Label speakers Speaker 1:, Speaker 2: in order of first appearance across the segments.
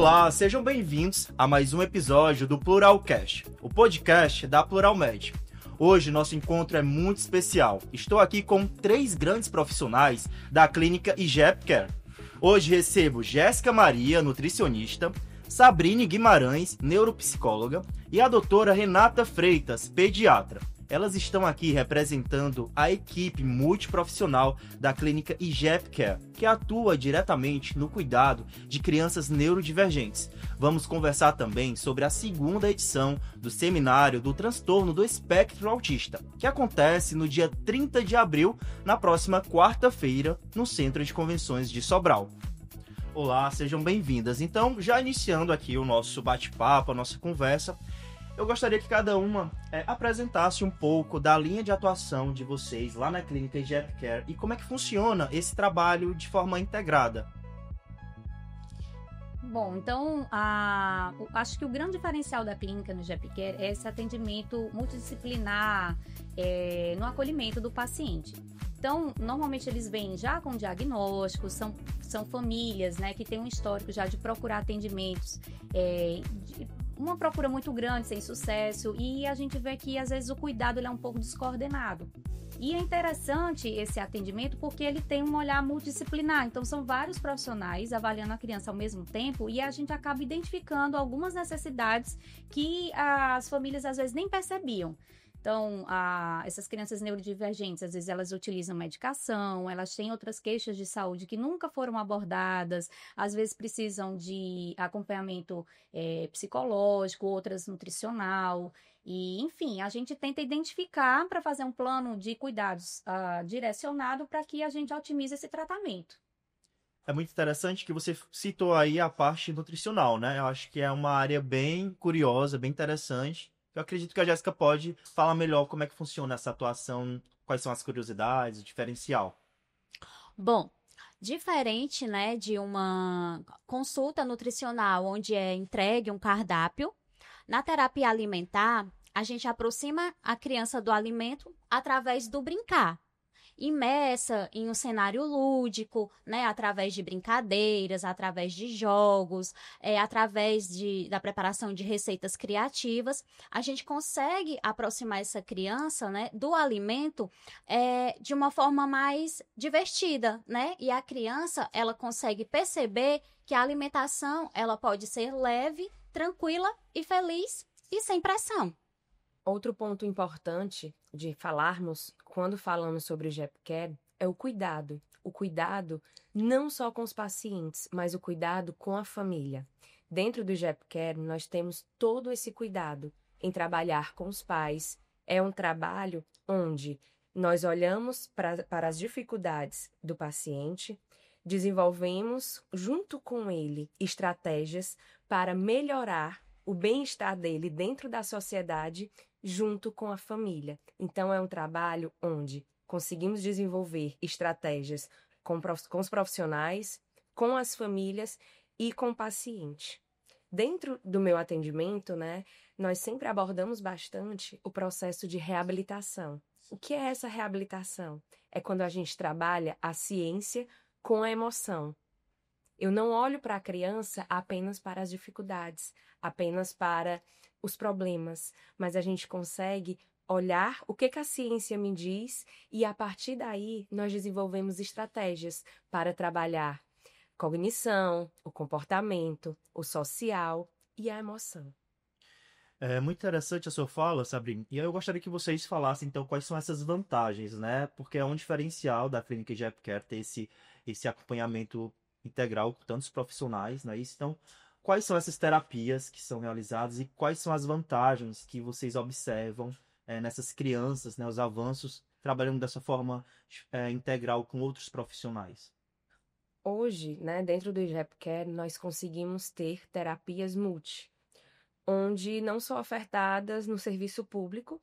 Speaker 1: Olá, sejam bem-vindos a mais um episódio do Pluralcast, o podcast da Pluralmed. Hoje nosso encontro é muito especial. Estou aqui com 3 grandes profissionais da clínica IGEP Care. Hoje recebo Jéssica Maria, nutricionista, Sabrine Guimarães, neuropsicóloga, e a doutora Renata Freitas, pediatra. Elas estão aqui representando a equipe multiprofissional da clínica IGEP Care, que atua diretamente no cuidado de crianças neurodivergentes. Vamos conversar também sobre a segunda edição do seminário do transtorno do espectro autista, que acontece no dia 30 de abril, na próxima quarta-feira, no Centro de Convenções de Sobral. Olá, sejam bem-vindas. Então, já iniciando aqui o nosso bate-papo, a nossa conversa, eu gostaria que cada uma apresentasse um pouco da linha de atuação de vocês lá na clínica IGEP Care e como é que funciona esse trabalho de forma integrada.
Speaker 2: Bom, então, acho que o grande diferencial da clínica no IGEP Care é esse atendimento multidisciplinar no acolhimento do paciente. Então, normalmente eles vêm já com diagnósticos, são famílias, né, que têm um histórico já de procurar atendimentos, uma procura muito grande, sem sucesso, e a gente vê que às vezes o cuidado ele é um pouco descoordenado. E é interessante esse atendimento porque ele tem um olhar multidisciplinar, então são vários profissionais avaliando a criança ao mesmo tempo e a gente acaba identificando algumas necessidades que as famílias às vezes nem percebiam. Então, essas crianças neurodivergentes, às vezes elas utilizam medicação, elas têm outras queixas de saúde que nunca foram abordadas, às vezes precisam de acompanhamento psicológico, outras nutricional, e enfim, a gente tenta identificar para fazer um plano de cuidados direcionado para que a gente otimize esse tratamento.
Speaker 1: É muito interessante que você citou aí a parte nutricional, né? Eu acho que é uma área bem curiosa, bem interessante. Eu acredito que a Jéssica pode falar melhor como é que funciona essa atuação, quais são as curiosidades, o diferencial.
Speaker 3: Bom, diferente, né, de uma consulta nutricional onde é entregue um cardápio, na terapia alimentar, a gente aproxima a criança do alimento através do brincar. Imersa em um cenário lúdico, né, através de brincadeiras, através de jogos, através da preparação de receitas criativas, a gente consegue aproximar essa criança, né, do alimento de uma forma mais divertida, né, e a criança ela consegue perceber que a alimentação ela pode ser leve, tranquila e feliz e sem pressão.
Speaker 4: Outro ponto importante de falarmos, quando falamos sobre o IGEP Care, é o cuidado. O cuidado não só com os pacientes, mas o cuidado com a família. Dentro do IGEP Care, nós temos todo esse cuidado em trabalhar com os pais. É um trabalho onde nós olhamos para as dificuldades do paciente, desenvolvemos junto com ele estratégias para melhorar o bem-estar dele dentro da sociedade, junto com a família. Então, é um trabalho onde conseguimos desenvolver estratégias com os profissionais, com as famílias e com o paciente. Dentro do meu atendimento, né, nós sempre abordamos bastante o processo de reabilitação. O que é essa reabilitação? É quando a gente trabalha a ciência com a emoção. Eu não olho para a criança apenas para as dificuldades, apenas para os problemas, mas a gente consegue olhar o que a ciência me diz e, a partir daí, nós desenvolvemos estratégias para trabalhar cognição, o comportamento, o social e a emoção.
Speaker 1: É muito interessante a sua fala, Sabrina, e eu gostaria que vocês falassem, então, quais são essas vantagens, né? Porque é um diferencial da clínica IGEP Care ter esse acompanhamento integral com tantos profissionais, não é isso? Então, quais são essas terapias que são realizadas e quais são as vantagens que vocês observam nessas crianças, né, os avanços, trabalhando dessa forma integral com outros profissionais?
Speaker 4: Hoje, né, dentro do IGEP Care, nós conseguimos ter terapias multi, onde não são ofertadas no serviço público,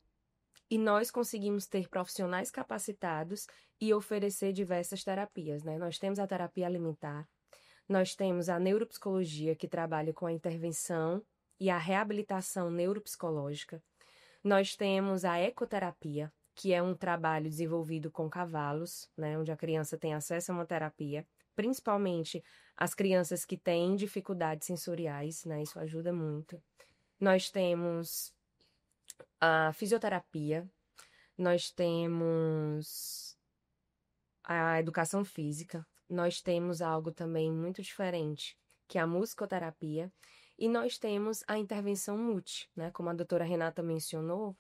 Speaker 4: e nós conseguimos ter profissionais capacitados e oferecer diversas terapias, né? Nós temos a terapia alimentar, nós temos a neuropsicologia, que trabalha com a intervenção e a reabilitação neuropsicológica. Nós temos a ecoterapia, que é um trabalho desenvolvido com cavalos, né, onde a criança tem acesso a uma terapia, principalmente as crianças que têm dificuldades sensoriais, né, isso ajuda muito. Nós temos a fisioterapia, nós temos a educação física, nós temos algo também muito diferente, que é a musicoterapia, e nós temos a intervenção multi, né? Como a doutora Renata mencionou,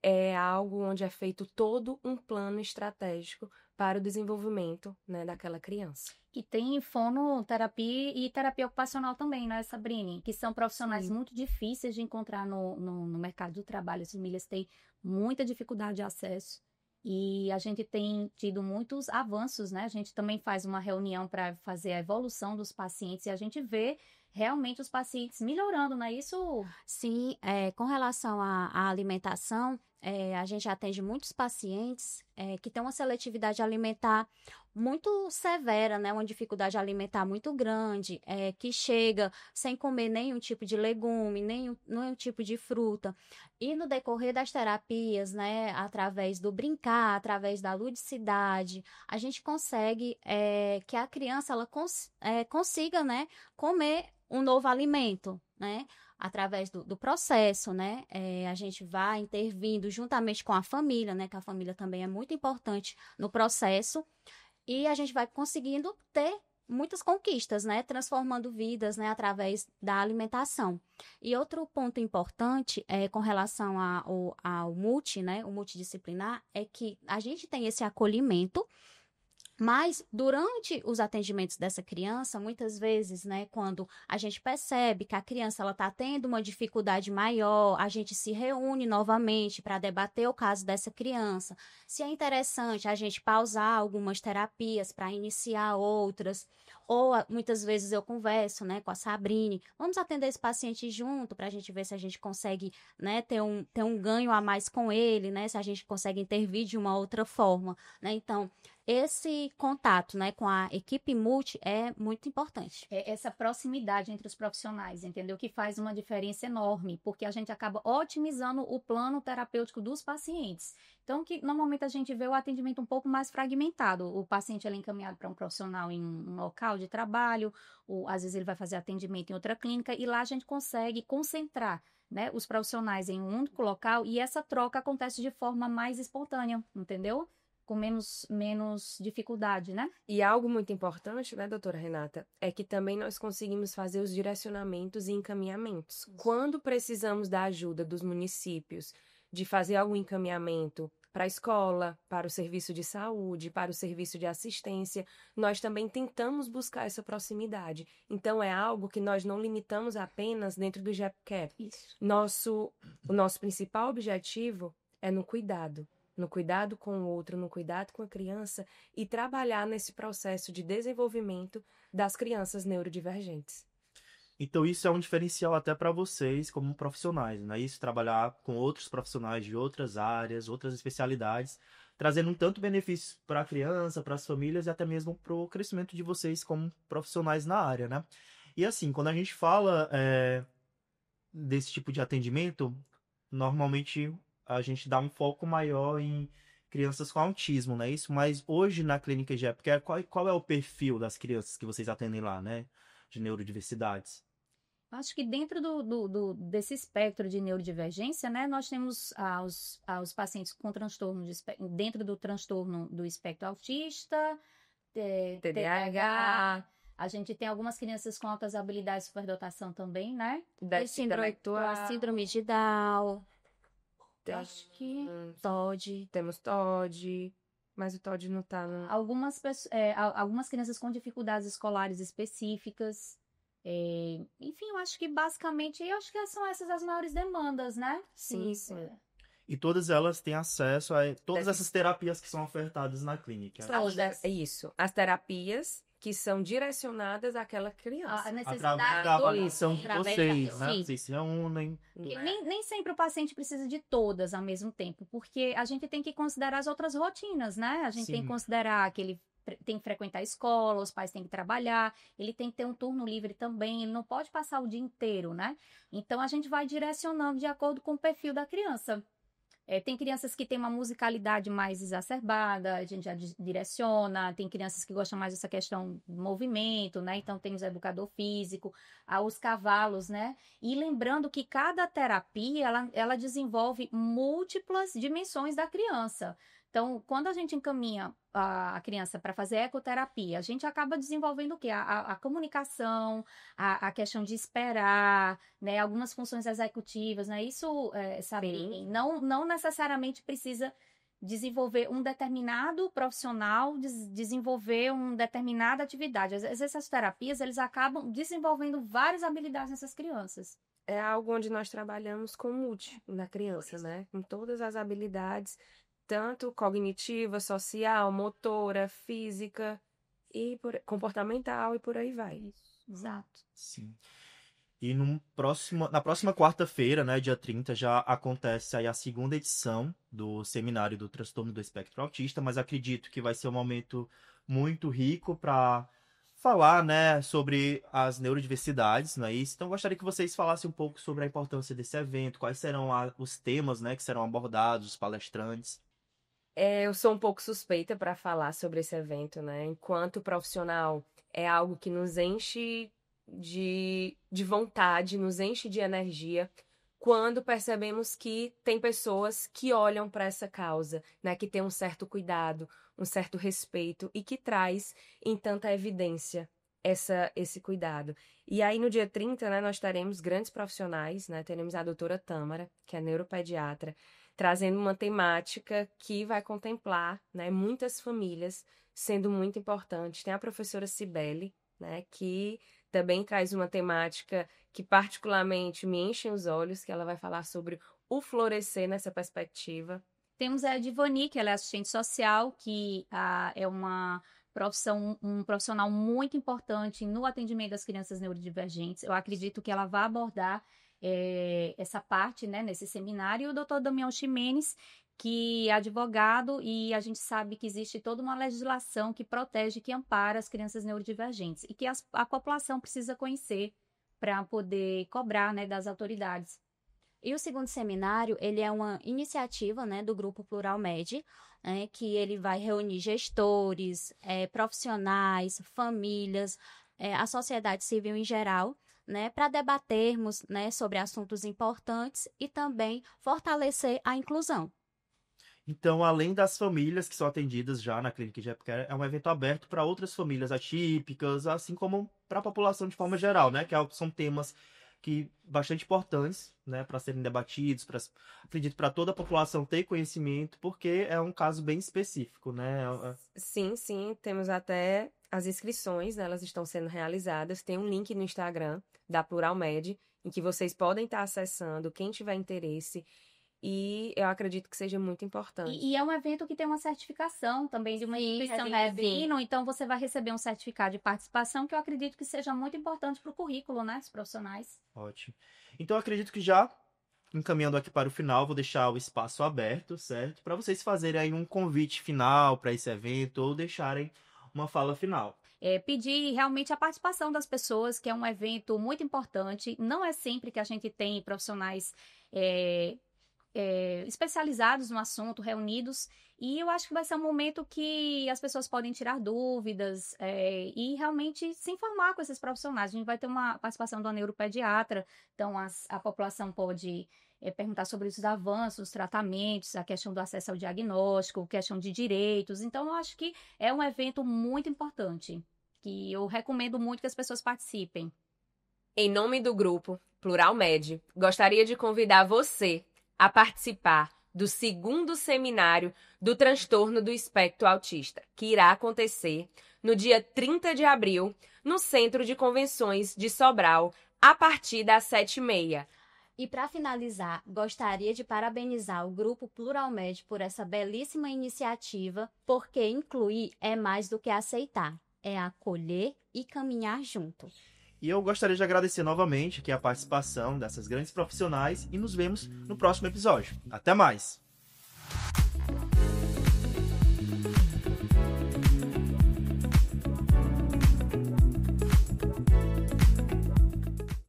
Speaker 4: é algo onde é feito todo um plano estratégico para o desenvolvimento, né, daquela criança.
Speaker 2: E tem fonoterapia e terapia ocupacional também, né, Sabrine? Que são profissionais muito difíceis de encontrar no mercado do trabalho. As famílias têm muita dificuldade de acesso. E a gente tem tido muitos avanços, né? A gente também faz uma reunião para fazer a evolução dos pacientes e a gente vê realmente os pacientes melhorando, não é isso?
Speaker 3: Sim, com relação à alimentação, a gente atende muitos pacientes que têm uma seletividade alimentar muito severa, né? Uma dificuldade alimentar muito grande, que chega sem comer nenhum tipo de legume, nenhum tipo de fruta. E no decorrer das terapias, né? Através do brincar, através da ludicidade, a gente consegue que a criança ela consiga, né? Comer um novo alimento, né? Através do processo, né? A gente vai intervindo juntamente com a família, né? Que a família também é muito importante no processo. E a gente vai conseguindo ter muitas conquistas, né? Transformando vidas, né? Através da alimentação. E outro ponto importante com relação ao multi, né? O multidisciplinar, é que a gente tem esse acolhimento. Mas, durante os atendimentos dessa criança, muitas vezes, né, quando a gente percebe que a criança está tendo uma dificuldade maior, a gente se reúne novamente para debater o caso dessa criança. Se é interessante a gente pausar algumas terapias para iniciar outras, ou muitas vezes eu converso, né, com a Sabrine, vamos atender esse paciente junto para a gente ver se a gente consegue, né, ter um ganho a mais com ele, né, se a gente consegue intervir de uma outra forma, né, então... Esse contato, né, com a equipe multi é muito importante.
Speaker 2: Essa proximidade entre os profissionais, entendeu? Que faz uma diferença enorme, porque a gente acaba otimizando o plano terapêutico dos pacientes. Então, que normalmente a gente vê o atendimento um pouco mais fragmentado. O paciente ele é encaminhado para um profissional em um local de trabalho, ou às vezes ele vai fazer atendimento em outra clínica, e lá a gente consegue concentrar, né, os profissionais em um único local, e essa troca acontece de forma mais espontânea, entendeu? Com menos dificuldade, né?
Speaker 4: E algo muito importante, né, doutora Renata, é que também nós conseguimos fazer os direcionamentos e encaminhamentos. Quando precisamos da ajuda dos municípios de fazer algum encaminhamento para a escola, para o serviço de saúde, para o serviço de assistência, nós também tentamos buscar essa proximidade. Então, é algo que nós não limitamos apenas dentro do GEPCARE. O nosso principal objetivo é no cuidado com o outro, no cuidado com a criança e trabalhar nesse processo de desenvolvimento das crianças neurodivergentes.
Speaker 1: Então isso é um diferencial até para vocês como profissionais, né? Isso, trabalhar com outros profissionais de outras áreas, outras especialidades, trazendo um tanto benefício para a criança, para as famílias e até mesmo para o crescimento de vocês como profissionais na área, né? E assim, quando a gente fala desse tipo de atendimento, normalmente a gente dá um foco maior em crianças com autismo, né? Isso, mas hoje na clínica GEPCARE, qual é o perfil das crianças que vocês atendem lá, né? De neurodiversidades?
Speaker 2: Acho que dentro desse espectro de neurodivergência, né, nós temos os pacientes com transtorno dentro do transtorno do espectro autista, TDAH. A gente tem algumas crianças com altas habilidades de superdotação também, né?
Speaker 3: Síndrome de Down.
Speaker 2: Acho que
Speaker 3: TOD.
Speaker 4: Temos TOD, mas o TOD não está no...
Speaker 2: Algumas crianças com dificuldades escolares específicas. Enfim, eu acho que basicamente são essas as maiores demandas, né?
Speaker 4: Sim.
Speaker 1: E todas elas têm acesso a todas essas terapias que são ofertadas na clínica.
Speaker 4: É isso. As terapias que são direcionadas àquela criança.
Speaker 2: A necessidade
Speaker 1: através da avaliação de vocês, né?
Speaker 3: Sim.
Speaker 1: Vocês se reúnem.
Speaker 2: Nem sempre o paciente precisa de todas ao mesmo tempo, porque a gente tem que considerar as outras rotinas, né? A gente tem que considerar que ele tem que frequentar a escola, os pais têm que trabalhar, ele tem que ter um turno livre também, ele não pode passar o dia inteiro, né? Então, a gente vai direcionando de acordo com o perfil da criança. Tem crianças que têm uma musicalidade mais exacerbada, a gente já direciona. Tem crianças que gostam mais dessa questão do movimento, né? Então, tem os educador físico, os cavalos, né? E lembrando que cada terapia, ela desenvolve múltiplas dimensões da criança. Então, quando a gente encaminha a criança para fazer ecoterapia, a gente acaba desenvolvendo o quê? A comunicação, a questão de esperar, né? Algumas funções executivas, né? Isso, sabe, não necessariamente precisa desenvolver um determinado profissional, desenvolver uma determinada atividade. Às vezes, essas terapias, eles acabam desenvolvendo várias habilidades nessas crianças.
Speaker 4: É algo onde nós trabalhamos com o multi na criança, né? Com todas as habilidades, tanto cognitiva, social, motora, física, comportamental e por aí vai.
Speaker 2: Exato.
Speaker 1: Sim. E na próxima quarta-feira, né, dia 30, já acontece aí a segunda edição do Seminário do Transtorno do Espectro Autista, mas acredito que vai ser um momento muito rico para falar, né, sobre as neurodiversidades, não é isso? Então, gostaria que vocês falassem um pouco sobre a importância desse evento, quais serão os temas, né, que serão abordados, os palestrantes.
Speaker 4: Eu sou um pouco suspeita para falar sobre esse evento, né? Enquanto profissional, é algo que nos enche de vontade, nos enche de energia, quando percebemos que tem pessoas que olham para essa causa, né? Que tem um certo cuidado, um certo respeito e que traz em tanta evidência esse cuidado. E aí, no dia 30, né, nós teremos grandes profissionais, né? Teremos a doutora Tâmara, que é neuropediatra, trazendo uma temática que vai contemplar, né, muitas famílias, sendo muito importante. Tem a professora Cibele, né, que também traz uma temática que particularmente me enche os olhos, que ela vai falar sobre o florescer nessa perspectiva.
Speaker 2: Temos a Edivoni, que ela é assistente social, que é um profissional muito importante no atendimento das crianças neurodivergentes. Eu acredito que ela vai abordar essa parte, né, nesse seminário. E o doutor Damião Ximenes, que é advogado, e a gente sabe que existe toda uma legislação que protege, que ampara as crianças neurodivergentes e que a população precisa conhecer para poder cobrar, né, das autoridades.
Speaker 3: E o segundo seminário, ele é uma iniciativa, né, do Grupo Plural Med, né, que ele vai reunir gestores, profissionais, famílias, a sociedade civil em geral, né, para debatermos, né, sobre assuntos importantes e também fortalecer a inclusão.
Speaker 1: Então, além das famílias que são atendidas já na Clínica Japcare, é um evento aberto para outras famílias atípicas, assim como para a população de forma geral, né? Que são temas bastante importantes, né, para serem debatidos, acredito, para toda a população ter conhecimento, porque é um caso bem específico, né?
Speaker 4: Sim, temos até as inscrições, né, elas estão sendo realizadas. Tem um link no Instagram da Plural Med, em que vocês podem estar acessando, quem tiver interesse. E eu acredito que seja muito importante.
Speaker 2: E é um evento que tem uma certificação também de uma instituição, então você vai receber um certificado de participação, que eu acredito que seja muito importante para o currículo, né, dos profissionais.
Speaker 1: Ótimo. Então eu acredito que já, encaminhando aqui para o final, vou deixar o espaço aberto, certo? Para vocês fazerem aí um convite final para esse evento ou deixarem uma fala final.
Speaker 2: Pedir realmente a participação das pessoas, que é um evento muito importante. Não é sempre que a gente tem profissionais especializados no assunto, reunidos, e eu acho que vai ser um momento que as pessoas podem tirar dúvidas e realmente se informar com esses profissionais. A gente vai ter uma participação do neuropediatra, então a população pode perguntar sobre os avanços, os tratamentos, a questão do acesso ao diagnóstico, a questão de direitos. Então, eu acho que é um evento muito importante, que eu recomendo muito que as pessoas participem.
Speaker 4: Em nome do grupo Plural Med, gostaria de convidar você a participar do segundo seminário do transtorno do espectro autista, que irá acontecer no dia 30 de abril, no Centro de Convenções de Sobral, a partir das 7h30.
Speaker 3: E para finalizar, gostaria de parabenizar o Grupo Plural Med por essa belíssima iniciativa, porque incluir é mais do que aceitar, é acolher e caminhar junto.
Speaker 1: E eu gostaria de agradecer novamente aqui a participação dessas grandes profissionais e nos vemos no próximo episódio. Até mais!